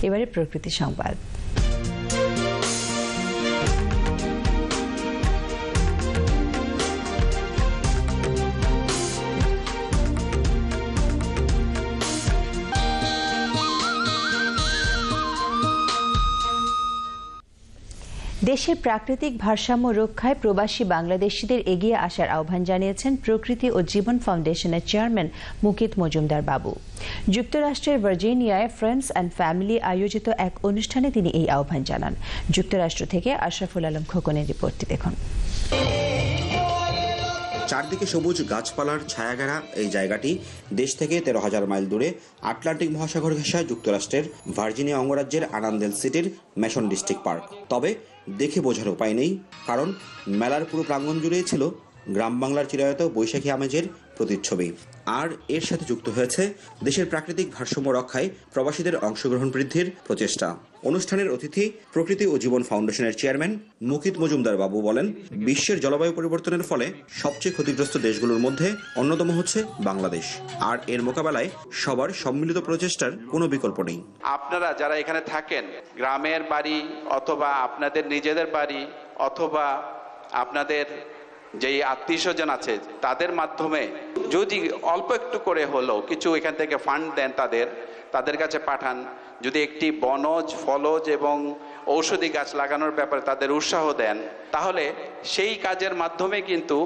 এবারে প্রকৃতি সংবাদ। দেশের প্রাকৃতিক ভারসাম্য রক্ষায় প্রবাসী বাংলাদেশিদের এগিয়ে আসার আহ্বান জানিয়েছেন প্রকৃতি ও জীবন ফাউন্ডেশনের চেয়ারম্যান মুকিত মজুমদার বাবু। যুক্তরাষ্ট্রের ভার্জিনিয়ায় ফ্রেন্ডস অ্যান্ড ফ্যামিলি আয়োজিত এক অনুষ্ঠানে তিনি এই আহ্বান জানান। যুক্তরাষ্ট্র থেকে আশরাফুল আলম খোকনের রিপোর্টটি দেখুন। চারদিকে সবুজ গাছপালার ছায়াঘেরা এই জায়গাটি দেশ থেকে 13,000 মাইল দূরে আটলান্টিক মহাসাগর ঘেঁষা যুক্তরাষ্ট্রের ভার্জিনিয়া অঙ্গরাজ্যের আনান্দেল সিটির মেশন ডিস্ট্রিক্ট পার্ক। তবে দেখে বোঝার উপায় নেই, কারণ মেলার পুরো প্রাঙ্গণ জুড়েই ছিল গ্রাম বাংলার চিরায়ত বৈশাখী আমেজের প্রতিচ্ছবি। আর এর সাথে যুক্ত হয়েছে দেশের প্রাকৃতিক ভারসাম্য রক্ষায় প্রবাসীদের অংশগ্রহণ বৃদ্ধির প্রচেষ্টা। অনুষ্ঠানের অতিথি প্রকৃতি ও জীবন ফাউন্ডেশনের চেয়ারম্যান মুকিত মজুমদার বাবু বলেন, বিশ্বের জলবায়ু পরিবর্তনের ফলে সবচেয়ে ক্ষতিগ্রস্ত দেশগুলোর মধ্যে অন্যতম হচ্ছে বাংলাদেশ। আর এর মোকাবেলায় সবার সম্মিলিত প্রচেষ্টার কোনো বিকল্প নেই। আপনারা যারা এখানে থাকেন, গ্রামের বাড়ি অথবা আপনাদের নিজেদের বাড়ি অথবা আপনাদের যেই আত্মীয়স্বজন আছে তাদের মাধ্যমে যদি অল্প একটু করে হলেও কিছু এখান থেকে ফান্ড দেন, তাদের কাছে পাঠান, যদি একটি বনজ ফলজ এবং ঔষধি গাছ লাগানোর ব্যাপারে তাদের উৎসাহ দেন, তাহলে সেই কাজের মাধ্যমে কিন্তু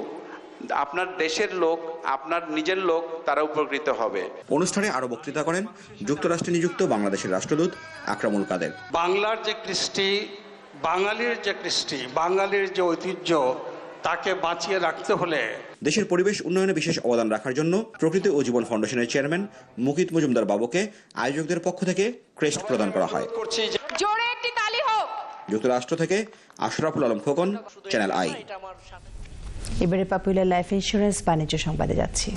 আপনার দেশের লোক, আপনার নিজের লোক তারা উপকৃত হবে। অনুষ্ঠানে আরো বক্তৃতা করেন যুক্তরাষ্ট্রে নিযুক্ত বাংলাদেশের রাষ্ট্রদূত আকরামুল কাদের। বাংলার যে কৃষ্টি, বাঙালির যে কৃষ্টি, বাঙালির যে ঐতিহ্য, তাকে বাঁচিয়ে রাখতে হলে দেশের পরিবেশ উন্নয়নে বিশেষ অবদান রাখার জন্য প্রকৃতি ও জীবন ফাউন্ডেশনের চেয়ারম্যান মুকিত মজুমদার বাবুকে আয়োজকদের পক্ষ থেকে ক্রেস্ট প্রদান করা হয়। যুক্তরাষ্ট্র থেকে আশরাফুল আলম খোকন, চ্যানেল আই। এবারে পপুলার লাইফ ইন্স্যুরেন্স বাণিজ্য সংবাদে যাচ্ছি।